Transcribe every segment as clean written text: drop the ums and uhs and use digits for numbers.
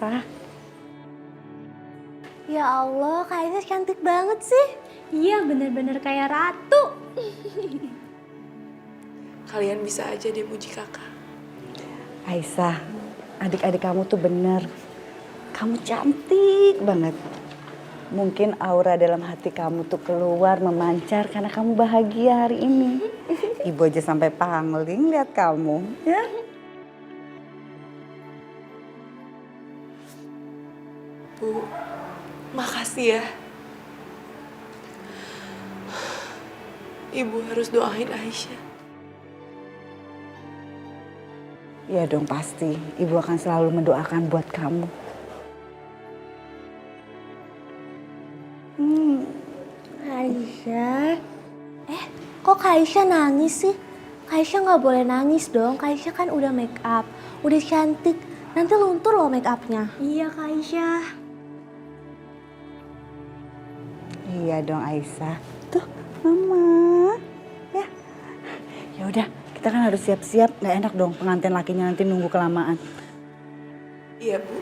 Aisyah. Ya Allah, Kak Aisyah cantik banget sih. Iya, bener-bener kayak ratu. Kalian bisa aja deh muji kakak. Aisyah, adik-adik kamu tuh bener. Kamu cantik banget. Mungkin aura dalam hati kamu tuh keluar memancar karena kamu bahagia hari ini. Ibu aja sampai pangling lihat kamu, ya. Bu, makasih ya. Ibu harus doain Aisyah. Iya dong pasti, Ibu akan selalu mendoakan buat kamu. Aisyah. Kok Kak Aisyah nangis sih? Kak Aisyah nggak boleh nangis dong. Kak Aisyah kan udah make up, udah cantik. Nanti luntur loh make upnya. Iya, Kak Aisyah. Iya dong Aisyah. Tuh, Mama. Ya. Ya udah, kita kan harus siap-siap. Nggak enak dong pengantin lakinya nanti nunggu kelamaan. Iya Bu,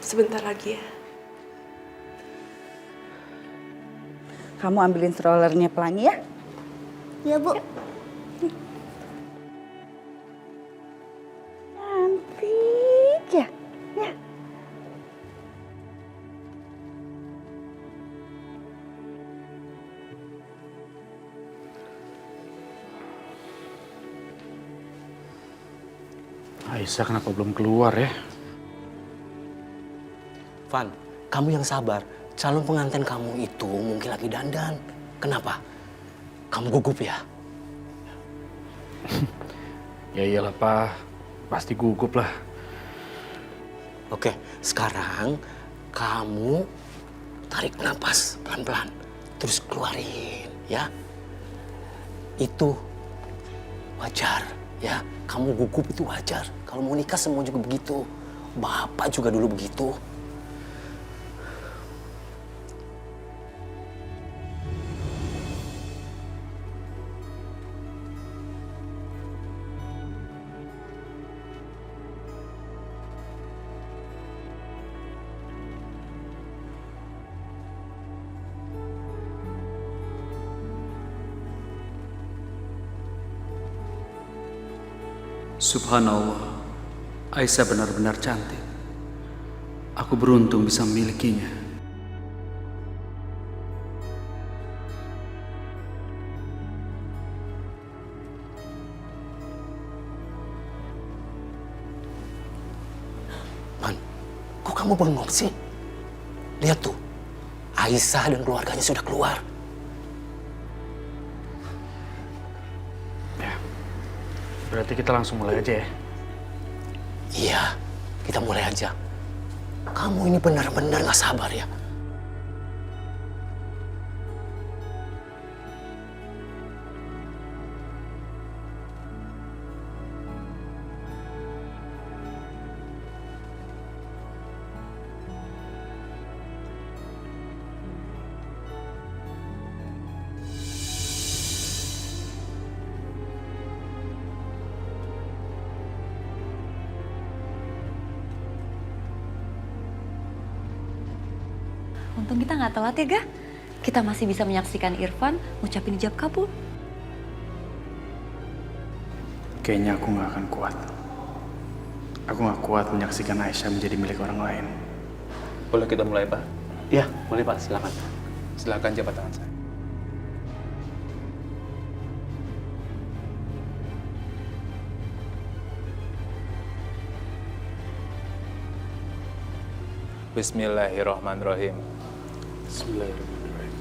sebentar lagi ya. Kamu ambilin strollernya pelangi ya. Ya Bu. Cantik ya. Ya. Aisyah kenapa belum keluar ya? Van, kamu yang sabar. Calon pengantin kamu itu mungkin lagi dandan. Kenapa? Kamu gugup ya? Ya iyalah Pak, pasti gugup lah. Oke, sekarang kamu tarik napas pelan-pelan. Terus keluarin, ya. Itu wajar, ya. Kamu gugup itu wajar. Kalau mau nikah semua juga begitu. Bapak juga dulu begitu. Subhanallah, Aisyah benar-benar cantik. Aku beruntung bisa memilikinya. Man, kok kamu bengong sih? Lihat tuh, Aisyah dan keluarganya sudah keluar. Berarti kita langsung mulai aja ya? Iya, kita mulai aja. Kamu ini benar-benar gak sabar ya? Untung kita nggak telat ya, Ga. Kita masih bisa menyaksikan Irfan ngucapin ijab kabul. Kayaknya aku nggak akan kuat. Aku nggak kuat menyaksikan Aisyah menjadi milik orang lain. Boleh kita mulai, Pak? Ya, boleh Pak, silakan. Silakan jabat tangan saya. Bismillahirrahmanirrahim. Bismillahirrahmanirrahim.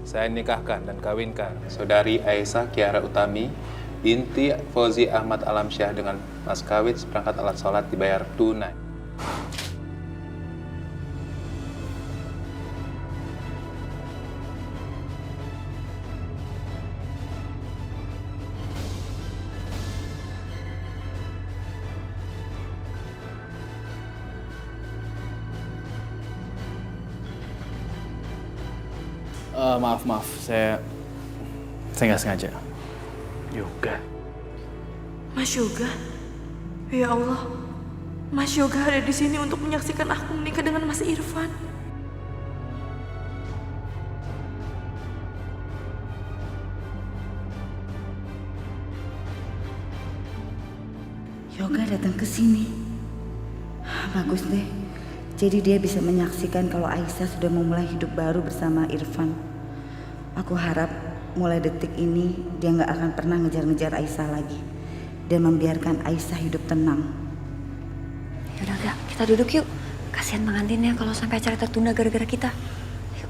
Saya nikahkan dan kawinkan Saudari Aisyah Kiara Utami binti Fauzi Ahmad Alamsyah dengan mas kawin seperangkat alat sholat dibayar tunai. Maaf, saya nggak sengaja. Yoga. Mas Yoga? Ya Allah, Mas Yoga ada di sini untuk menyaksikan aku menikah dengan Mas Irfan. Yoga datang ke sini. Bagus deh. Jadi dia bisa menyaksikan kalau Aisyah sudah memulai hidup baru bersama Irfan. Aku harap mulai detik ini dia nggak akan pernah ngejar-ngejar Aisyah lagi dan membiarkan Aisyah hidup tenang. Yaudah Gak, kita duduk yuk. Kasihan pengantinnya kalau sampai acara tertunda gara-gara kita. Yuk.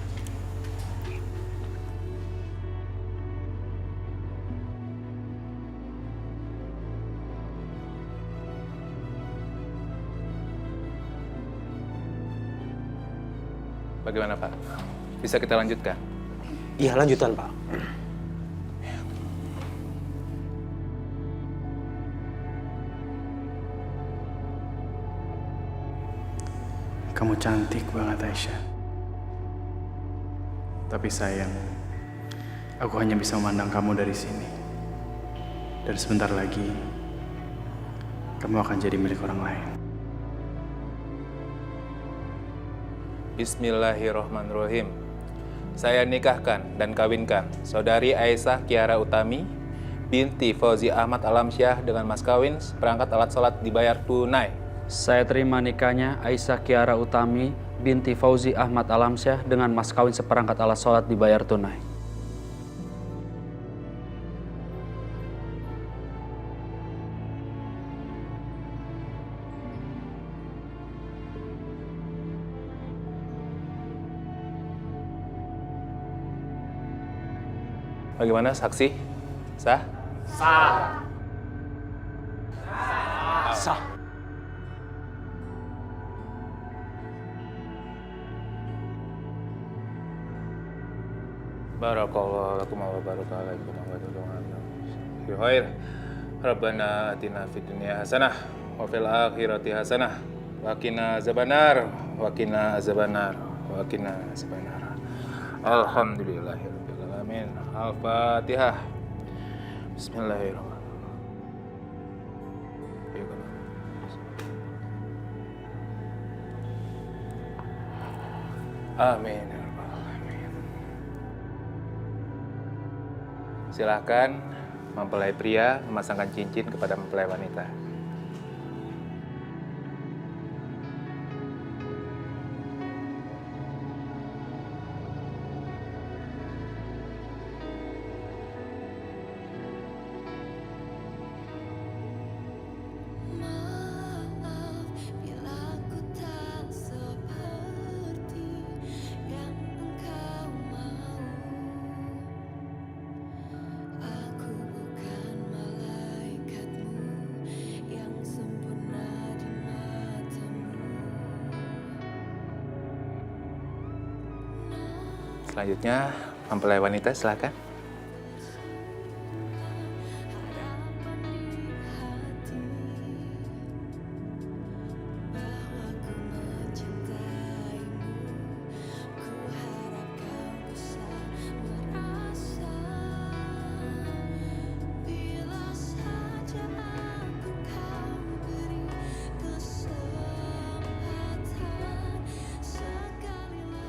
Bagaimana Pak? Bisa kita lanjutkan? Iya, lanjutan, Pak. Kamu cantik banget, Aisyah. Tapi sayang, aku hanya bisa memandang kamu dari sini. Dan sebentar lagi, kamu akan jadi milik orang lain. Bismillahirrahmanirrahim. Saya nikahkan dan kawinkan Saudari Aisyah Kiara Utami binti Fauzi Ahmad Alamsyah dengan mas kawin seperangkat alat sholat dibayar tunai. Saya terima nikahnya Aisyah Kiara Utami binti Fauzi Ahmad Alamsyah dengan mas kawin seperangkat alat sholat dibayar tunai. Bagaimana saksi? Sah? Sah. Barakallahu lakum wa barakalaikum wa barakatuh. Khair. Rabbana atina fid dunya hasanah wa fil akhirati hasanah wa qina azabannar wa qina azabannar wa qina azabannar. Alhamdulillahirabbil alamin. Al-Fatihah. Bismillahirrahmanirrahim. Amin. Silakan mempelai pria memasangkan cincin kepada mempelai wanita. Selanjutnya, mempelai wanita silakan.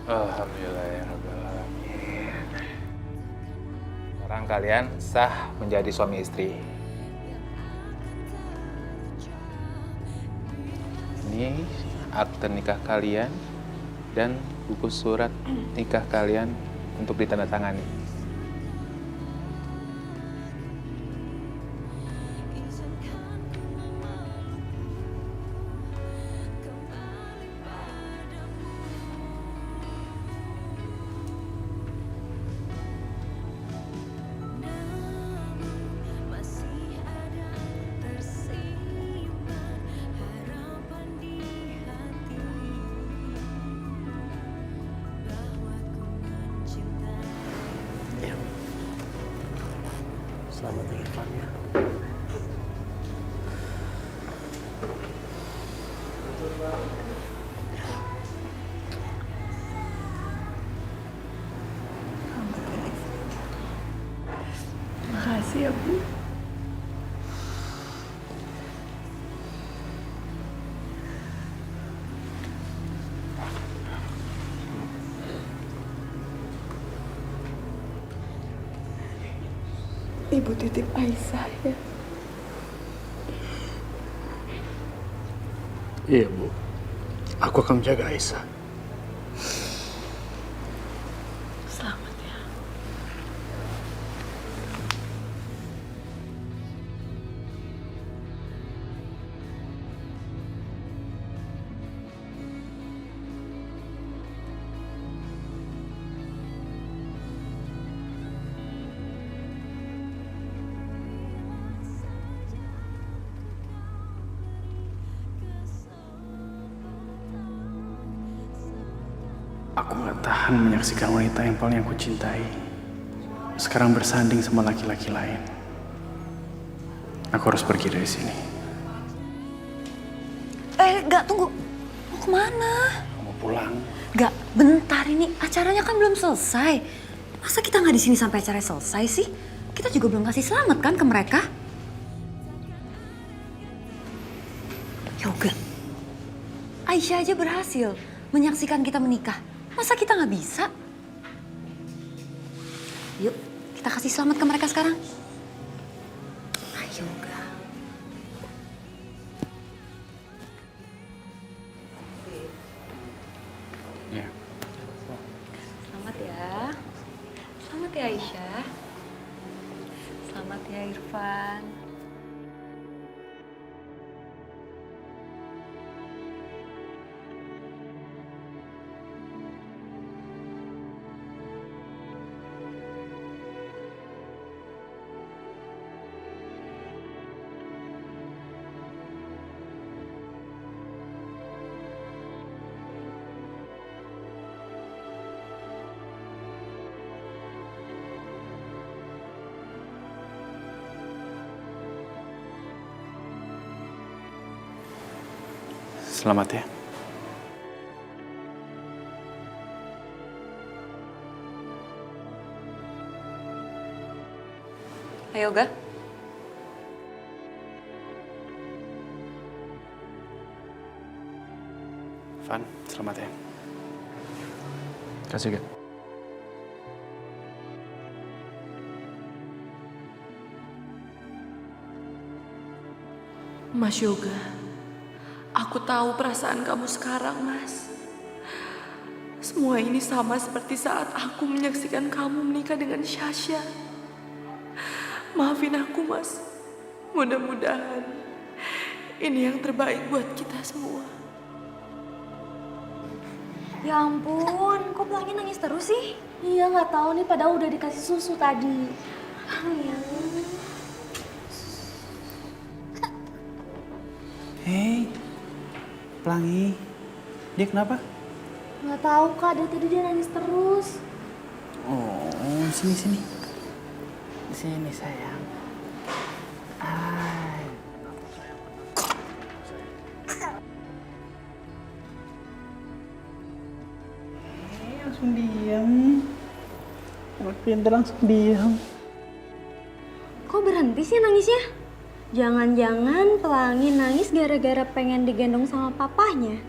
Alhamdulillahirabbil alamin. Sekarang kalian sah menjadi suami istri. Ini akte nikah kalian dan buku surat nikah kalian untuk ditandatangani. Selamat Irfan ya. Makasih ya, Bu. Ibu titip Aisyah ya. Iya, Bu. Aku akan menjaga Aisyah. Selamat ya. Aku gak tahan menyaksikan wanita yang paling aku cintai sekarang bersanding sama laki-laki lain. Aku harus pergi dari sini. Gak, tunggu. Mau kemana? Mau pulang. Gak, bentar ini acaranya kan belum selesai. Masa kita nggak di sini sampai acara selesai sih? Kita juga belum kasih selamat kan ke mereka? Yoga, Aisyah aja berhasil menyaksikan kita menikah. Masa kita nggak bisa? Yuk, kita kasih selamat ke mereka sekarang. Ayo, Yoga. Ya. Selamat ya. Selamat ya Aisyah. Selamat ya Irfan. Selamat ya. Ayo, Yoga. Van, selamat ya. Kasih, Ga. Mas Yoga, aku tahu perasaan kamu sekarang, Mas. Semua ini sama seperti saat aku menyaksikan kamu menikah dengan Syasha. Maafin aku, Mas. Mudah-mudahan ini yang terbaik buat kita semua. Ya ampun, kok Pelangi nangis terus sih? Iya nggak tahu nih, padahal udah dikasih susu tadi. Hei, Pelangi. Dia kenapa? Nggak tahu kak, dari tadi dia nangis terus. Oh, sini. Sini, sayang. Hai. Langsung diam. Anak pintar langsung diam. Kok berhenti sih nangisnya? Jangan-jangan Pelangi nangis gara-gara pengen digendong sama papahnya.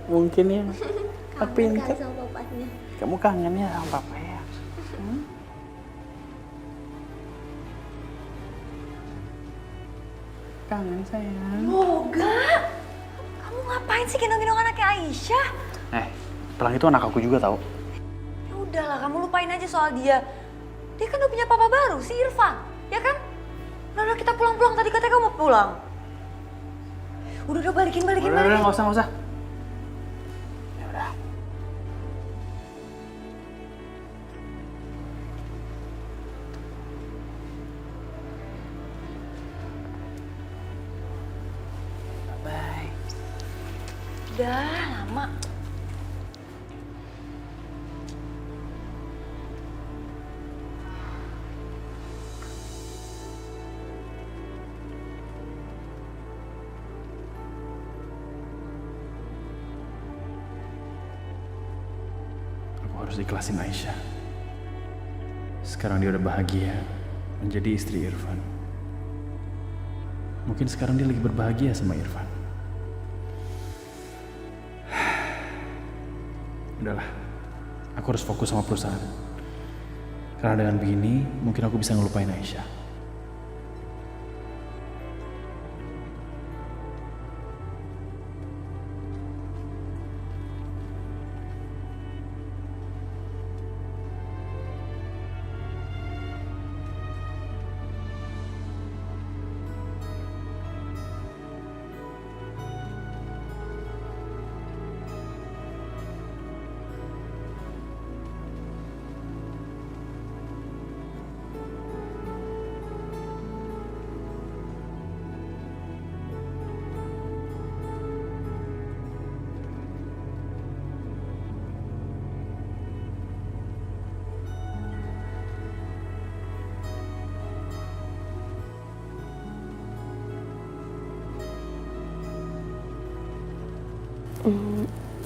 Mungkin ya. Anak Kangen pintar. kali sama papanya. Kamu kangen ya sama papa ya? Kangen sayang. Yoga, kamu ngapain sih gendong-gendong anaknya Aisyah? Pelangi itu anak aku juga tahu. Ya udahlah, kamu lupain aja soal dia. Dia kan udah punya papa baru, si Irfan, ya kan? Udah kita pulang-pulang, tadi katanya kamu mau pulang. Udah balikin. Udah, nggak usah. Ya udah. Bye. Udah lama. Harus ikhlasin Aisyah. Sekarang dia udah bahagia menjadi istri Irfan. Mungkin sekarang dia lagi berbahagia sama Irfan. Udahlah, aku harus fokus sama perusahaan. Karena dengan begini, mungkin aku bisa ngelupain Aisyah.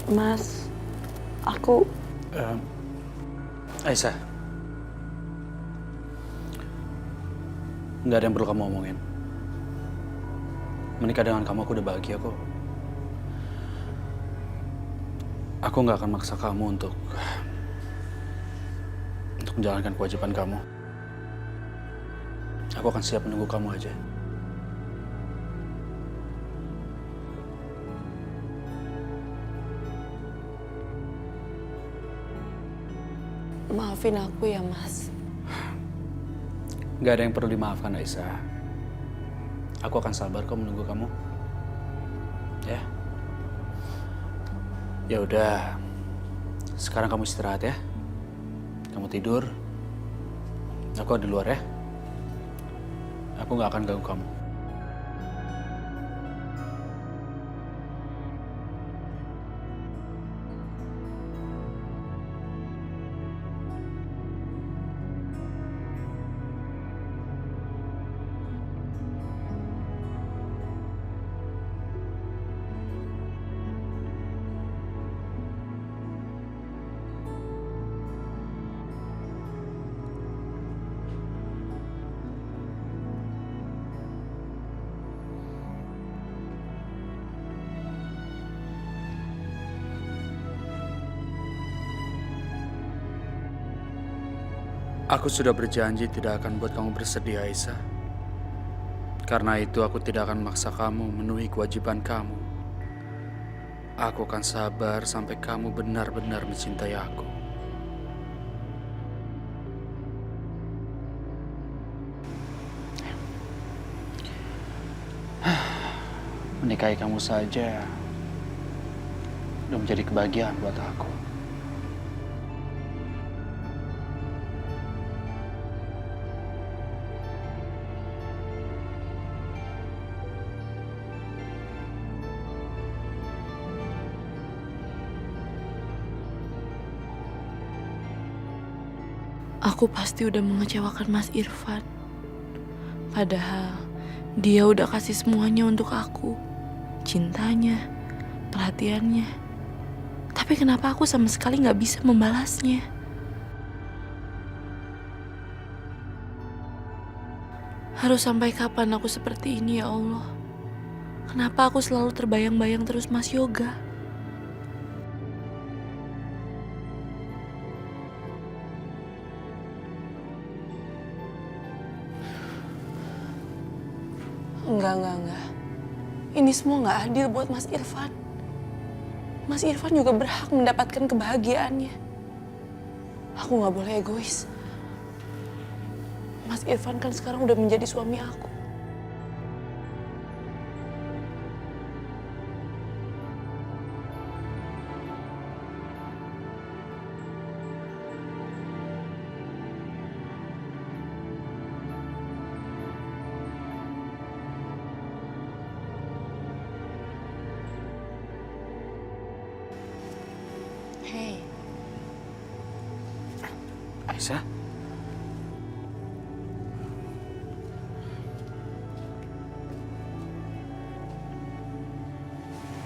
Mas, aku... Aisyah, nggak ada yang perlu kamu omongin. Menikah dengan kamu aku udah bahagia kok. Aku nggak akan maksa kamu untuk menjalankan kewajiban kamu. Aku akan siap menunggu kamu aja. Maafin aku ya, Mas. Nggak ada yang perlu dimaafkan, Aisyah. Aku akan sabar kok menunggu kamu. Ya. Ya udah. Sekarang kamu istirahat ya. Kamu tidur. Aku di luar ya. Aku nggak akan ganggu kamu. Aku sudah berjanji tidak akan buat kamu bersedih, Aisyah. Karena itu aku tidak akan memaksa kamu memenuhi kewajiban kamu. Aku akan sabar sampai kamu benar-benar mencintai aku. Menikahi kamu saja udah menjadi kebahagiaan buat aku. Aku pasti udah mengecewakan Mas Irfan. Padahal dia udah kasih semuanya untuk aku. Cintanya, perhatiannya. Tapi kenapa aku sama sekali gak bisa membalasnya? Harus sampai kapan aku seperti ini ya Allah? Kenapa aku selalu terbayang-bayang terus Mas Yoga? Enggak. Ini semua nggak adil buat Mas Irfan. Mas Irfan juga berhak mendapatkan kebahagiaannya. Aku nggak boleh egois. Mas Irfan kan sekarang udah menjadi suami aku. Hei, Aisyah?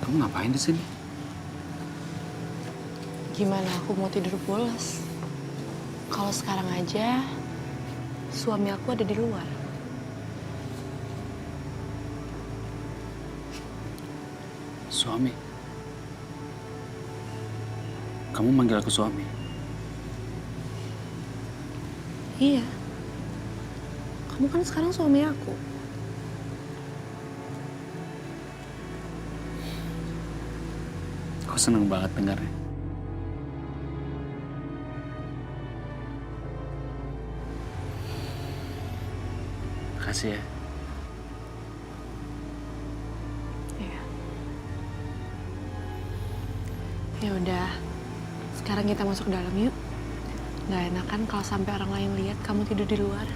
Kamu ngapain di sini? gimana aku mau tidur pulas? Kalau sekarang aja, suami aku ada di luar. Suami? Kamu manggil aku suami? Iya. Kamu kan sekarang suami aku. Aku seneng banget dengarnya. Makasih ya. Iya. Ya udah. Sekarang kita masuk ke dalam yuk. Gak enak kan kalau sampai orang lain lihat kamu tidur di luar.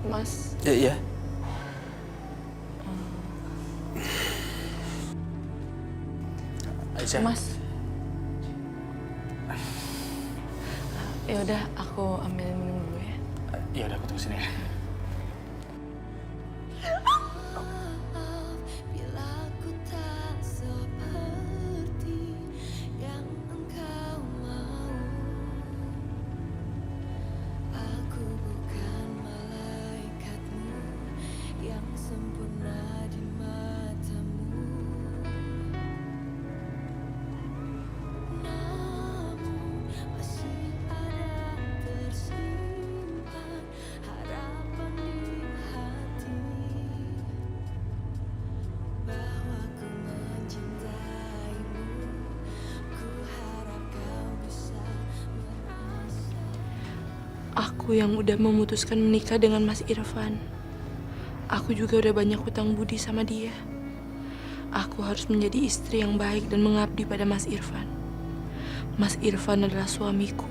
Mas, Iya. Aisyah. Mas. Ya udah, aku ambil minum dulu ya. Ya udah, aku tunggu sini ya. Aku yang udah memutuskan menikah dengan Mas Irfan. Aku juga udah banyak hutang budi sama dia. Aku harus menjadi istri yang baik dan mengabdi pada Mas Irfan. Mas Irfan adalah suamiku.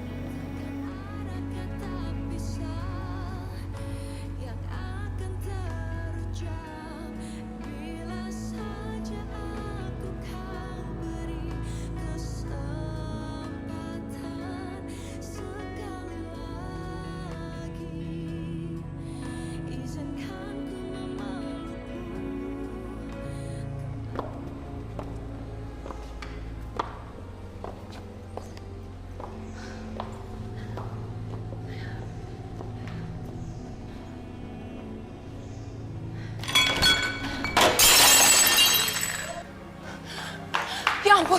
Ya ampun.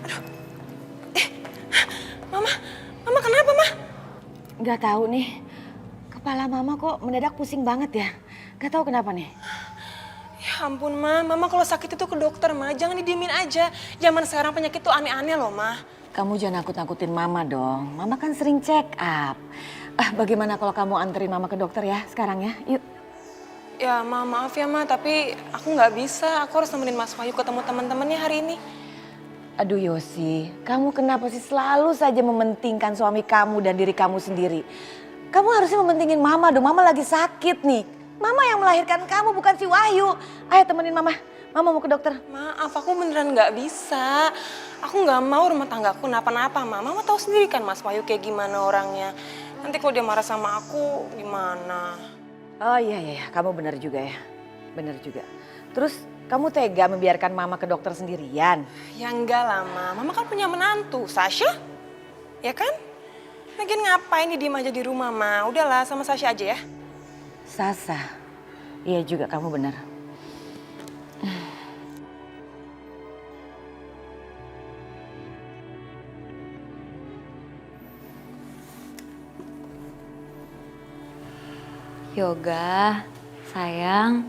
Aduh. Mama kenapa, Ma? Gak tahu nih, kepala Mama kok mendadak pusing banget ya. Gak tahu kenapa nih. Ya ampun, Ma. Mama kalau sakit itu ke dokter, Ma. Jangan didiemin aja. Zaman sekarang penyakit tuh aneh-aneh loh, Ma. Kamu jangan nakut-nakutin Mama dong. Mama kan sering check up. Bagaimana kalau kamu anterin Mama ke dokter ya sekarang ya? Yuk. Ya, Ma, maaf ya, Ma. Tapi aku nggak bisa. Aku harus nemenin Mas Wahyu ketemu teman-temannya hari ini. Aduh Yosi, kamu kenapa sih selalu saja mementingkan suami kamu dan diri kamu sendiri? Kamu harusnya mementingin Mama dong. Mama lagi sakit nih. Mama yang melahirkan kamu, bukan si Wahyu. Ayo temenin Mama. Mama mau ke dokter. Maaf, aku beneran nggak bisa. Aku nggak mau rumah tanggaku kenapa-napa, Ma. Mama tahu sendiri kan Mas Wahyu kayak gimana orangnya. Nanti kalau dia marah sama aku, gimana? Oh iya, kamu benar juga ya. Benar juga. Terus kamu tega membiarkan Mama ke dokter sendirian? Ya enggak lah, Ma. Mama kan punya menantu, Sasha. Ya kan? Lagian ngapain nih diem aja di rumah, Ma? Udahlah, sama Sasha aja ya. Sasa, iya juga kamu benar. Yoga, sayang,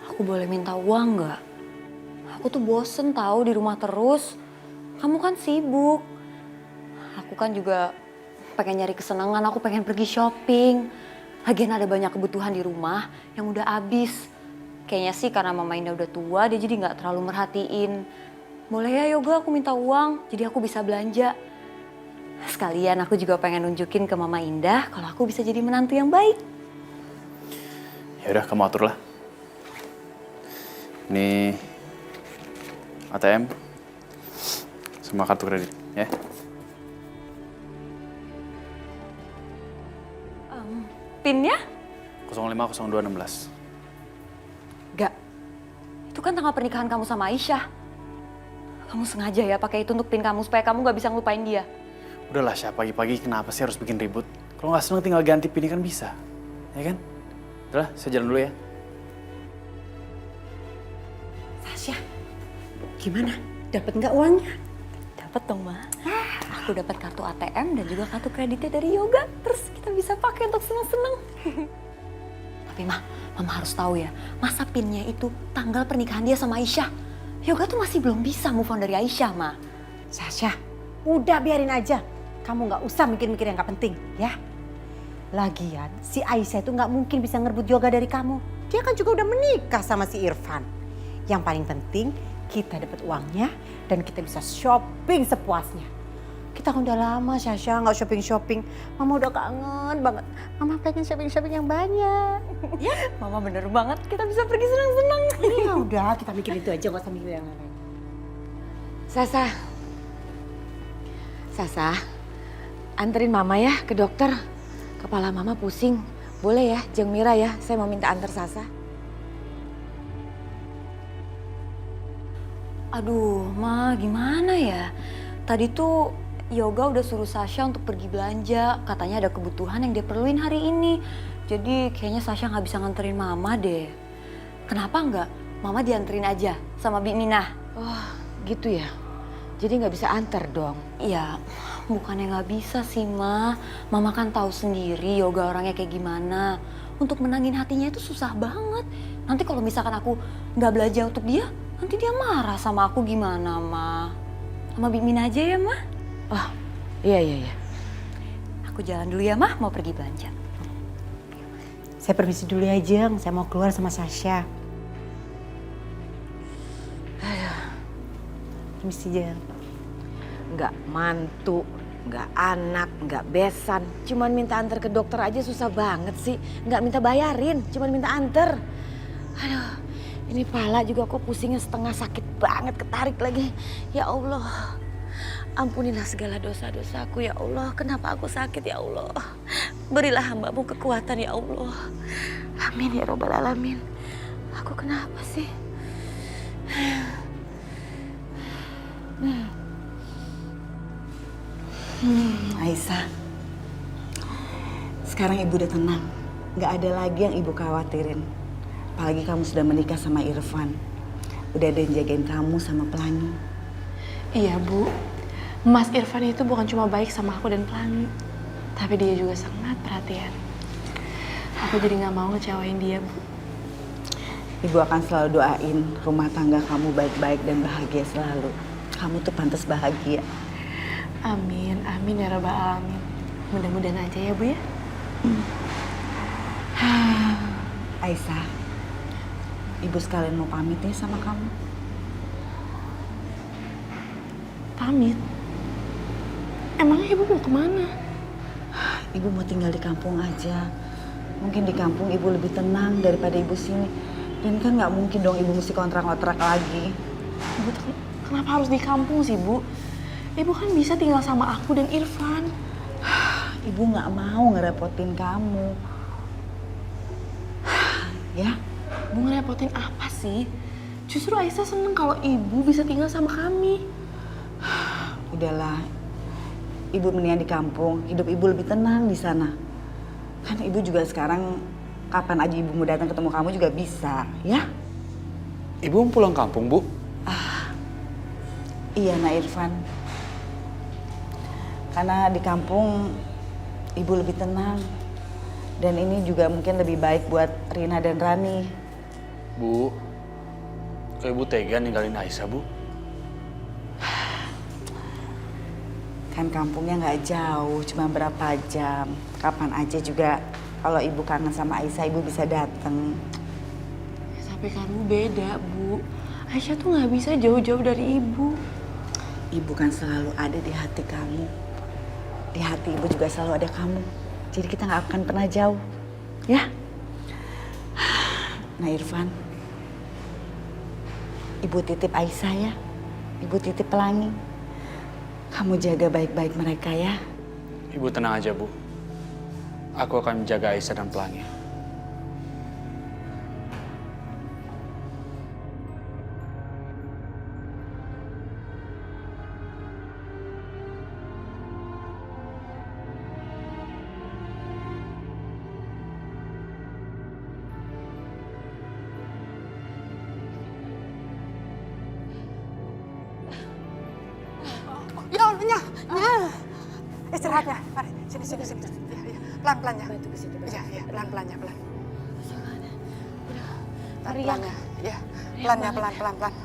aku boleh minta uang nggak? Aku tuh bosen tahu di rumah terus. Kamu kan sibuk. Aku kan juga pengen nyari kesenangan, aku pengen pergi shopping. Lagian ada banyak kebutuhan di rumah yang udah habis. Kayaknya sih karena Mama Indah udah tua, dia jadi nggak terlalu merhatiin. Boleh ya Yoga, aku minta uang, jadi aku bisa belanja. Sekalian aku juga pengen nunjukin ke Mama Indah kalau aku bisa jadi menantu yang baik. Ya udah, kamu atur lah. Ini ATM sama kartu kredit ya. PIN-nya? 050216. Gak. Itu kan tanggal pernikahan kamu sama Aisyah. Kamu sengaja ya pakai itu untuk PIN kamu supaya kamu gak bisa ngelupain dia. Udahlah, Syah, pagi-pagi kenapa sih harus bikin ribut? Kalau nggak seneng tinggal ganti PIN kan bisa, ya kan? Udahlah, saya jalan dulu ya. Sasha, gimana? Dapat nggak uangnya? Dapat dong, Ma. Aku dapat kartu ATM dan juga kartu kreditnya dari Yoga. Terus kita bisa pakai untuk seneng-seneng. Tapi Mama harus tahu ya, masa PIN-nya itu tanggal pernikahan dia sama Aisyah. Yoga tuh masih belum bisa move on dari Aisyah, Ma. Sasha, udah biarin aja. Kamu nggak usah mikir-mikir yang nggak penting, ya. Lagian, si Aisyah itu nggak mungkin bisa ngerebut Yoga dari kamu. Dia kan juga udah menikah sama si Irfan. Yang paling penting, kita dapat uangnya dan kita bisa shopping sepuasnya. Kita kan udah lama Sasha nggak shopping-shopping. Mama udah kangen banget. Mama pengen shopping-shopping yang banyak. Ya, Mama bener banget. Kita bisa pergi senang-senang. Ya udah, kita mikir itu aja, nggak usah mikir yang lain. Sasa, anterin Mama ya ke dokter. Kepala Mama pusing. Boleh ya, Jeng Mira ya. Saya mau minta antar Sasa. Aduh, Ma, gimana ya? Tadi tuh Yoga udah suruh Sasha untuk pergi belanja. Katanya ada kebutuhan yang dia perluin hari ini. Jadi kayaknya Sasha nggak bisa nganterin Mama deh. Kenapa nggak? Mama dianterin aja sama Bi Minah. Oh, gitu ya? Jadi nggak bisa antar dong? Ya, bukannya nggak bisa sih, Ma. Mama kan tahu sendiri Yoga orangnya kayak gimana. Untuk menangin hatinya itu susah banget. Nanti kalau misalkan aku nggak belanja untuk dia, nanti dia marah sama aku gimana, Ma? Sama Bi Minah aja ya, Ma? Oh, iya. Aku jalan dulu ya, Ma. Mau pergi belanja. Saya permisi dulu ya, Jeng. Saya mau keluar sama Sasha. Permisi, Jeng. Nggak mantu, nggak anak, nggak besan. Cuman minta antar ke dokter aja susah banget sih. Nggak minta bayarin, cuman minta antar. Aduh, ini pala juga kok pusingnya setengah, sakit banget, ketarik lagi. Ya Allah, ampunilah segala dosa-dosaku ya Allah. Kenapa aku sakit ya Allah? Berilah hamba-Mu kekuatan ya Allah. Amin ya Rabbal Alamin. Aku kenapa sih? Aisyah, sekarang ibu udah tenang. Gak ada lagi yang ibu khawatirin. Apalagi kamu sudah menikah sama Irfan. Udah ada yang jagain kamu sama Pelangi. Iya, Bu. Mas Irfan itu bukan cuma baik sama aku dan Pelangi, tapi dia juga sangat perhatian. Aku jadi nggak mau ngecewain dia, Bu. Ibu akan selalu doain rumah tangga kamu baik-baik dan bahagia selalu. Kamu tuh pantas bahagia. Amin, amin ya Rabbal Alamin. Mudah-mudahan aja ya, Bu ya. Aisyah, ibu sekalian mau pamit ya sama kamu. Pamit? Emangnya Ibu mau kemana? Ibu mau tinggal di kampung aja. Mungkin di kampung ibu lebih tenang daripada ibu sini. Dan kan nggak mungkin dong ibu mesti kontrak-kontrak lagi. Ibu kenapa harus di kampung sih, Bu? Ibu kan bisa tinggal sama aku dan Irfan. Ibu nggak mau ngerepotin kamu. Ya? Bu ngerepotin apa sih? Justru Aisyah seneng kalau ibu bisa tinggal sama kami. Udahlah, ibu mendingan di kampung. Hidup ibu lebih tenang di sana. Kan ibu juga sekarang kapan aja ibu mau datang ketemu kamu juga bisa, ya? Ibu mau pulang kampung, Bu? Iya, Nak Irfan. Karena di kampung ibu lebih tenang. Dan ini juga mungkin lebih baik buat Rina dan Rani. Bu, kok ibu tega ninggalin Aisyah, Bu? Kan kampungnya nggak jauh, cuma berapa jam. Kapan aja juga kalau ibu kangen sama Aisyah, ibu bisa datang. Tapi kamu beda, Bu. Aisyah tuh nggak bisa jauh-jauh dari ibu. Ibu kan selalu ada di hati kamu. Di hati ibu juga selalu ada kamu. Jadi kita nggak akan pernah jauh, ya? Nah Irfan, ibu titip Aisyah ya. Ibu titip Pelangi. Kamu jaga baik-baik mereka ya. Ibu tenang aja, Bu. Aku akan menjaga Aisyah dan Pelangi. Ya Allah, istirahat ya. Mari, sini. Ya. Pelan-pelan ya. Iya, pelan-pelan ya, pelan. Pelan-pelan ya. Ya, pelan. Ya.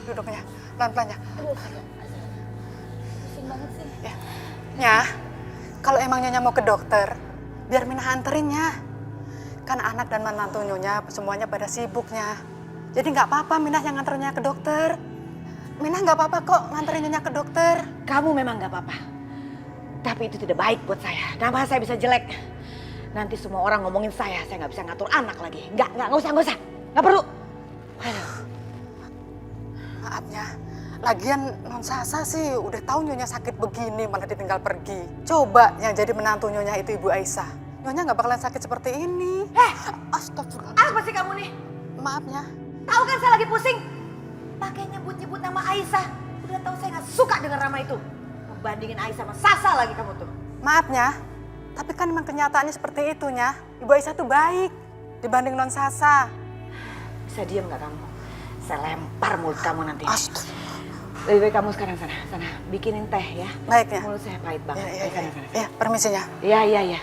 Duduk ya, pelan-pelan ya. Pusing banget sih. Ya. Nya, kalau emang Nyonya mau ke dokter, biar Minah anterin ya. Kan anak dan menantu Nyonya semuanya pada sibuknya. Jadi nggak apa-apa Minah yang nganternya ke dokter. Mina nggak apa-apa kok nganterin Nyonya ke dokter. Kamu memang nggak apa-apa. Tapi itu tidak baik buat saya. Nama saya bisa jelek. Nanti semua orang ngomongin saya nggak bisa ngatur anak lagi. Nggak usah. Nggak perlu. Aduh. Maafnya, lagian Non Sasa sih udah tahu Nyonya sakit begini malah ditinggal pergi. Coba yang jadi menantu Nyonya itu Ibu Aisyah. Nyonya nggak bakalan sakit seperti ini. Astagfirullah. Apa sih kamu nih? Maafnya. Tahu kan saya lagi pusing? Pakai nyebut-nyebut nama Aisyah. Udah tahu saya nggak suka dengan nama itu. Membandingin Aisyah sama Sasa lagi kamu tuh. Maafnya, tapi kan memang kenyataannya seperti itu, Nya. Ibu Aisyah tuh baik dibanding Non Sasa. Bisa diem nggak kamu? Saya lempar mulut kamu nanti. Lebih baik kamu sekarang sana bikinin teh ya. Baik ya. Mulut saya pahit banget. Sana. Ya, permisinya. Iya.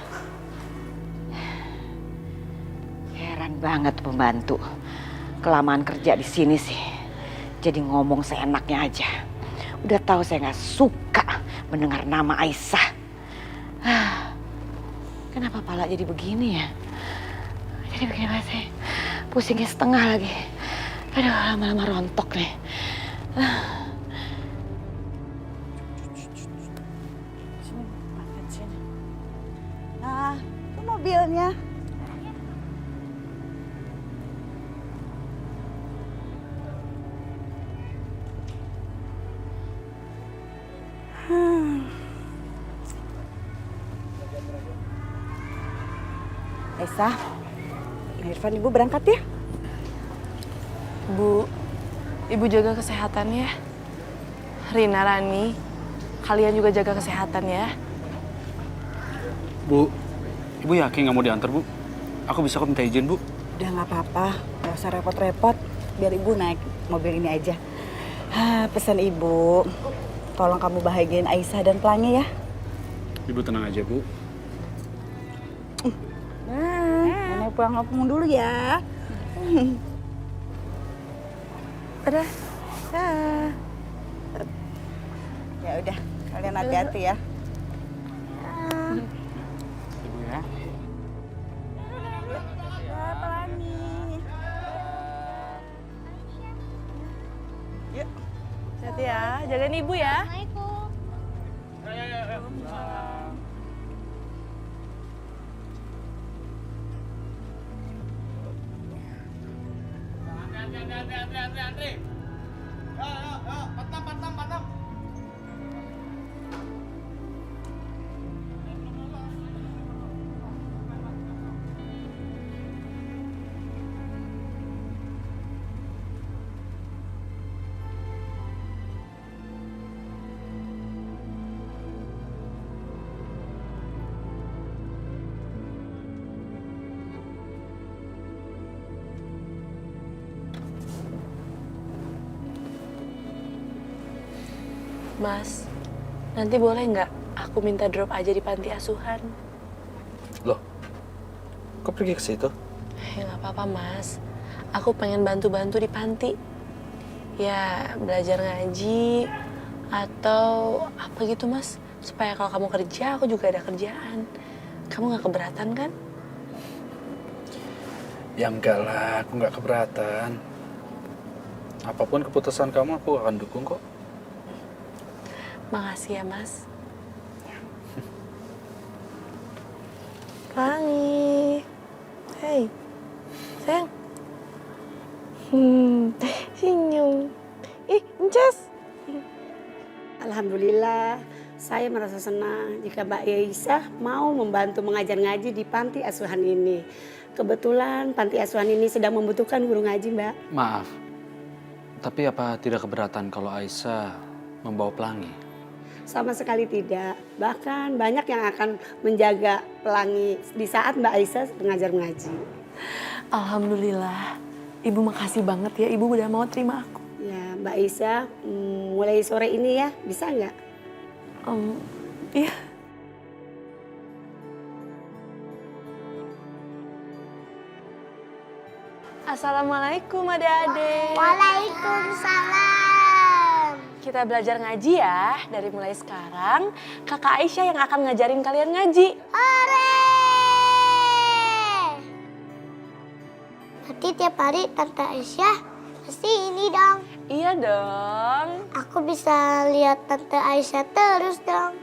Heran banget pembantu. Kelamaan kerja di sini sih. Jadi ngomong seenaknya aja. Udah tahu saya nggak suka mendengar nama Aisyah. Kenapa pala jadi begini ya? Jadi begini apa sih? Pusingnya setengah lagi. Aduh, lama-lama rontok nih. Nah, itu mobilnya. Aisyah, Irfan ibu berangkat ya? Bu, ibu jaga kesehatan ya. Rina, Rani, kalian juga jaga kesehatan ya. Bu, ibu yakin nggak mau diantar, Bu? Aku bisa kok minta izin, Bu. Udah nggak apa-apa, nggak usah repot-repot. Biar ibu naik mobil ini aja. Pesan ibu, tolong kamu bahagiain Aisyah dan Pelangi ya. Ibu tenang aja, Bu. Nenek pulang kampung dulu ya. Udah. Ya udah, kalian hati-hati ya. Ibu ya. Yuk, hati ya. Jagain ibu ya. Mas, nanti boleh nggak aku minta drop aja di panti asuhan? Loh, kok pergi ke situ? Ya nggak apa-apa, Mas. Aku pengen bantu-bantu di panti. Ya, belajar ngaji atau apa gitu, Mas. Supaya kalau kamu kerja, aku juga ada kerjaan. Kamu nggak keberatan kan? Ya enggak lah, aku nggak keberatan. Apapun keputusan kamu, aku akan dukung kok. Makasih ya, Mas. Pelangi. Hei, sayang. Senyum. Ih, Encas. Alhamdulillah, saya merasa senang jika Mbak Aisyah mau membantu mengajar ngaji di panti asuhan ini. Kebetulan panti asuhan ini sedang membutuhkan guru ngaji, Mbak. Maaf, tapi apa tidak keberatan kalau Aisyah membawa Pelangi? Sama sekali tidak. Bahkan banyak yang akan menjaga Pelangi di saat Mbak Aisyah mengajar ngaji. Alhamdulillah. Ibu makasih banget ya, Ibu udah mau terima aku. Ya, Mbak Aisyah mulai sore ini ya, bisa nggak? Iya. Assalamualaikum adik-adik. Waalaikumsalam. Kita belajar ngaji ya, dari mulai sekarang kakak Aisyah yang akan ngajarin kalian ngaji. Hore! Berarti tiap hari Tante Aisyah pasti ini dong. Iya dong. Aku bisa lihat Tante Aisyah terus dong.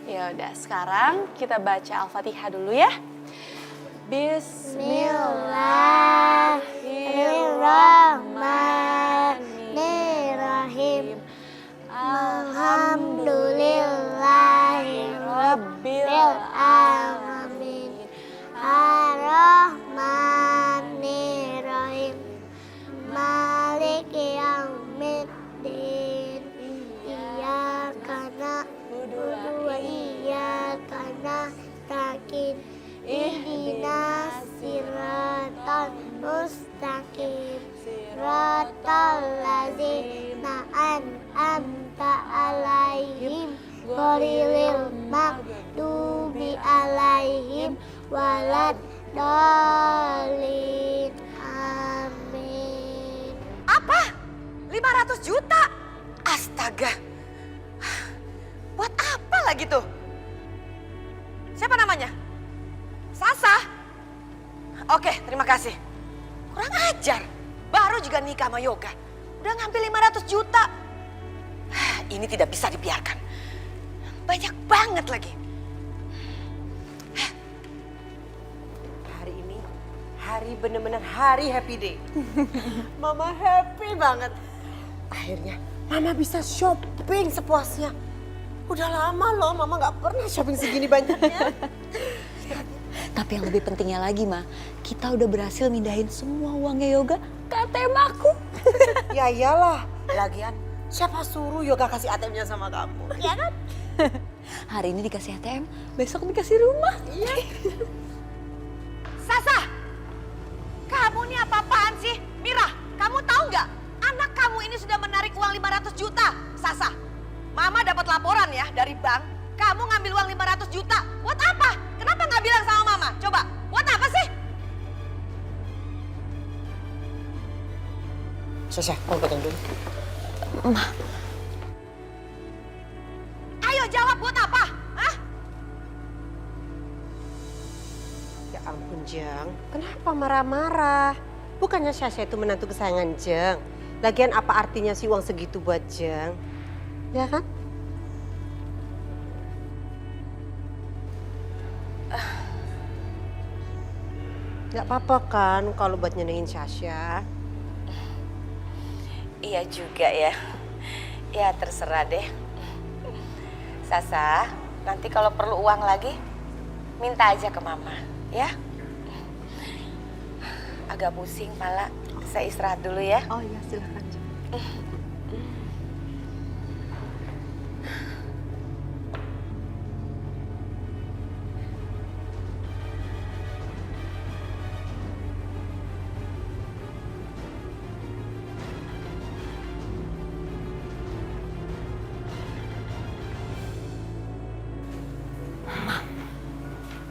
Ya udah, sekarang kita baca Al-Fatihah dulu ya. Bismillahirrahmanirrahim. Alhamdulillahirabbil alamin. Ar-Rahmanirrahim. Maliki yaumiddin. Iyyaka na'budu wa iyyaka nasta'in. Ihdinas siratal mustaqim. Siratal ladzina an'amta 'alaihim ghairil maghdubi 'alaihim waladdallin. Amin. Apa? 500 juta? Astaga. Buat apa lagi tuh? Siapa namanya? Sasa? Oke, terima kasih. Kurang ajar. Baru juga nikah sama Yoga. Udah ngambil 500 juta. Ini tidak bisa dibiarkan. Banyak banget lagi. Hari ini hari bener-bener hari happy day. Mama happy banget. Akhirnya Mama bisa shopping sepuasnya. Udah lama loh Mama gak pernah shopping segini banyaknya. Tapi yang lebih pentingnya lagi, Ma, kita udah berhasil mindahin semua uangnya Yoga ke ATM aku. Ya iyalah, lagian siapa suruh Yoga kasih ATM-nya sama kamu, ya kan? Hari ini dikasih ATM, besok dikasih rumah. Iya. Sasa! Kamu ini apa-apaan sih? Mira, kamu tahu nggak? Anak kamu ini sudah menarik uang 500 juta. Sasa, Mama dapat laporan ya dari bank. Kamu ngambil uang 500 juta. Buat apa? Kenapa nggak bilang sama Mama? Coba, buat apa sih? Sasa, kamu pegang dulu. Ayo jawab, buat apa? Hah? Ya ampun Jeng, kenapa marah-marah? Bukannya Sasha itu menantu kesayangan Jeng. Lagian apa artinya sih uang segitu buat Jeng? Ya kan? Gak apa-apa kan kalau buat nyenengin Sasha? Iya juga ya. Ya terserah deh. Sasa, nanti kalau perlu uang lagi, minta aja ke Mama, ya. Agak pusing pala, saya istirahat dulu ya. Oh iya silahkan.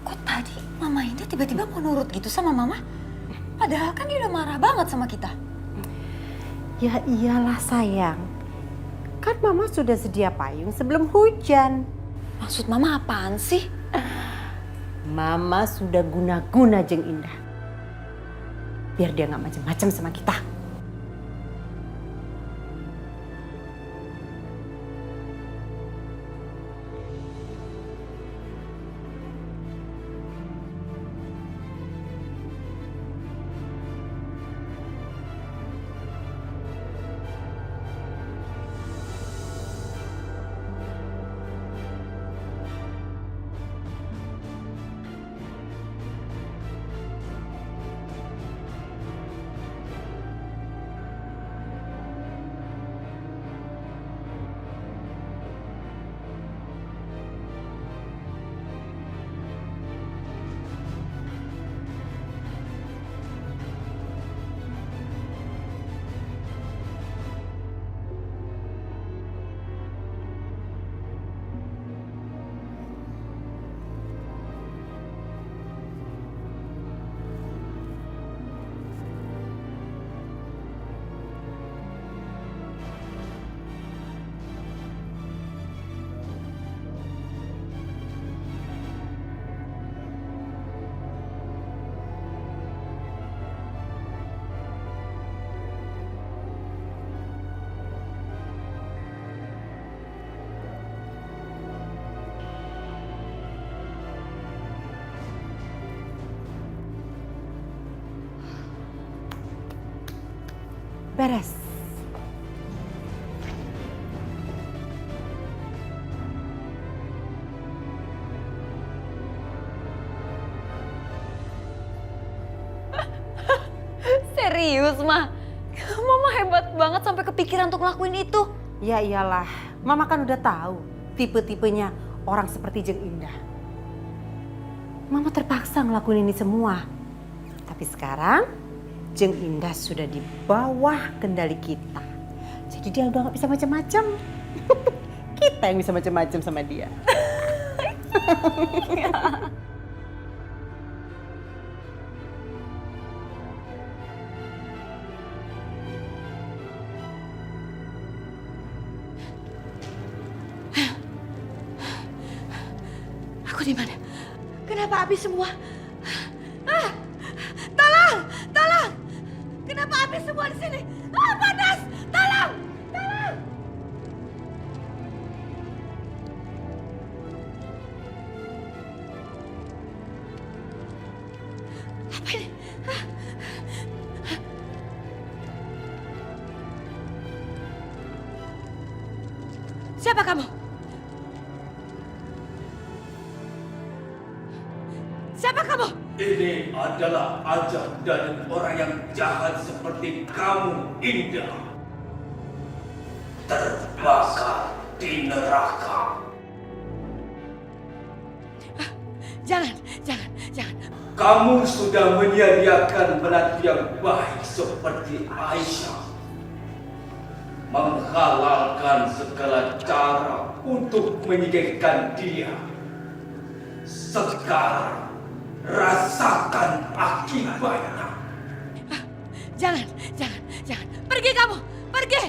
Kok tadi Mama ini tiba-tiba mau nurut gitu sama Mama? Padahal kan dia udah marah banget sama kita. Ya iyalah sayang. Kan Mama sudah sedia payung sebelum hujan. Maksud Mama apaan sih? Mama sudah guna-guna Jeng Indah. Biar dia gak macem-macem sama kita. Beres. Serius, Ma? Mama hebat banget sampai kepikiran untuk ngelakuin itu. Ya iyalah, Mama kan udah tahu tipe-tipenya orang seperti Jeng Indah. Mama terpaksa ngelakuin ini semua. Tapi sekarang Jeng Indah sudah di bawah kendali kita. Jadi dia udah gak bisa macam-macam. Kita yang bisa macam-macam sama dia. Aku di mana? Kenapa api semua? Tolong, tolong! Kenapa api semua di sini? Panas! Tolong, tolong! Apa ini? Siapa kamu? Siapa kamu? Ini adalah ajak dari orang yang jahat seperti kamu, Indah. Terbakar di neraka. Jangan. Kamu sudah menyediakan melati yang baik seperti Aisyah. Menghalalkan segala cara untuk menyingkirkan dia. Sekarang rasakan akibatnya. Jangan. Pergi kamu, pergi.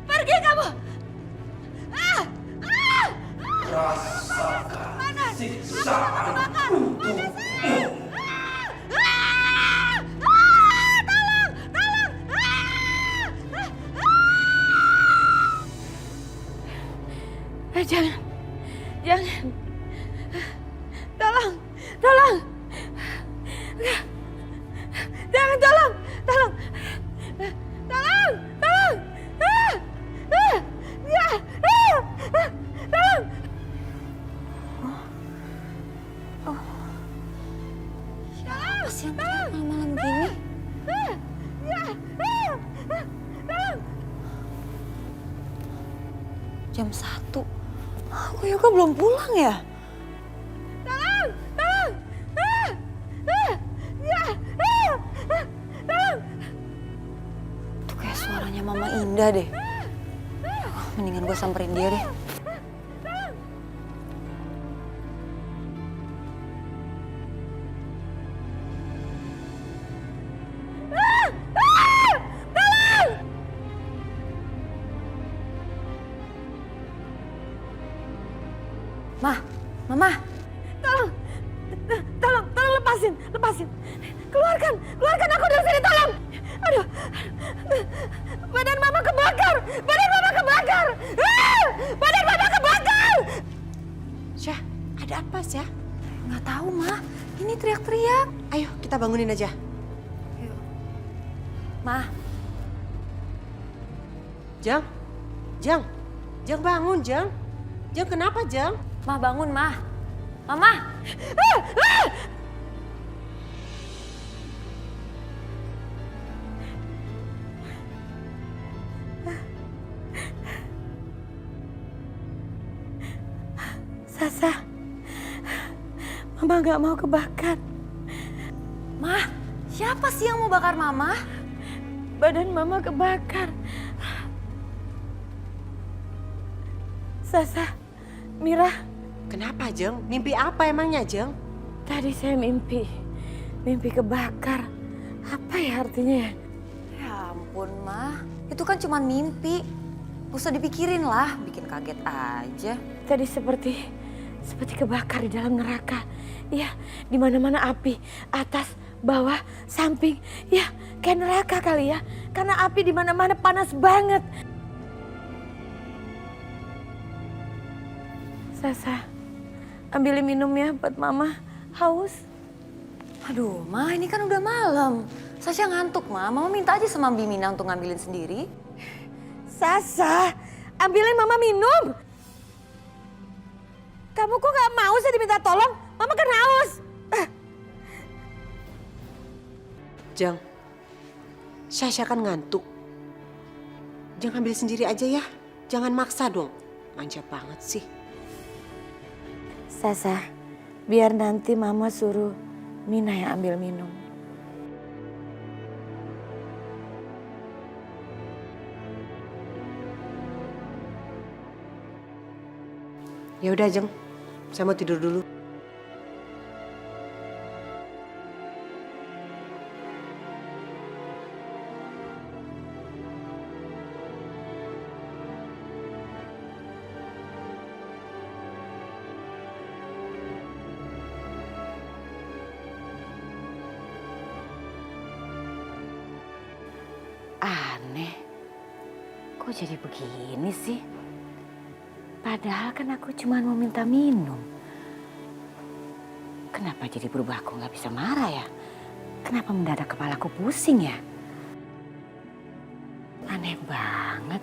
Pergi kamu. Rasakan siksaan untukmu. Jangan. Tolong. Jangan, tolong. Tolong. Siapa sih yang teriak malam-malam gini? Jam 1. Aku juga belum pulang ya? Itu kayak suaranya Mama Indah deh. Mendingan gue samperin dia deh. Mama. Tolong lepasin. Keluarkan aku dari sini, tolong. Aduh. Badan Mama kebakar. Syah, ada apa Syah? Nggak tahu, Ma. Ini teriak-teriak. Ayo kita bangunin aja. Ma. Jang bangun, Jang. Jang kenapa, Jang? Ma bangun, Ma. Mama. Sasa, Mama gak mau kebakar. Ma, siapa sih yang mau bakar Mama? Badan Mama kebakar. Sasa, Mira. Kenapa, Jeng? Mimpi apa emangnya, Jeng? Tadi saya mimpi kebakar. Apa ya artinya? Ya ampun, Ma. Itu kan cuma mimpi. Gak usah dipikirin lah, bikin kaget aja. Tadi seperti kebakar di dalam neraka. Ya, di mana-mana api, atas, bawah, samping. Ya, kayak neraka kali ya. Karena api di mana-mana panas banget. Sasa, ambilin minum ya buat Mama. Haus? Aduh, Ma, ini kan udah malam. Sasha ngantuk, Ma. Mama minta aja sama Bimina untuk ngambilin sendiri. Sasa, ambilin Mama minum. Kamu kok gak mau sih diminta tolong? Mama kan haus. Jang, Sasha kan ngantuk. Jangan ambil sendiri aja ya. Jangan maksa dong. Manja banget sih. Sasa, biar nanti Mama suruh Mina yang ambil minum. Ya udah Jeng, saya mau tidur dulu. Aneh, kok jadi begini sih? Padahal kan aku cuma mau minta minum. Kenapa jadi berubah aku nggak bisa marah ya? Kenapa mendadak kepalaku pusing ya? Aneh banget.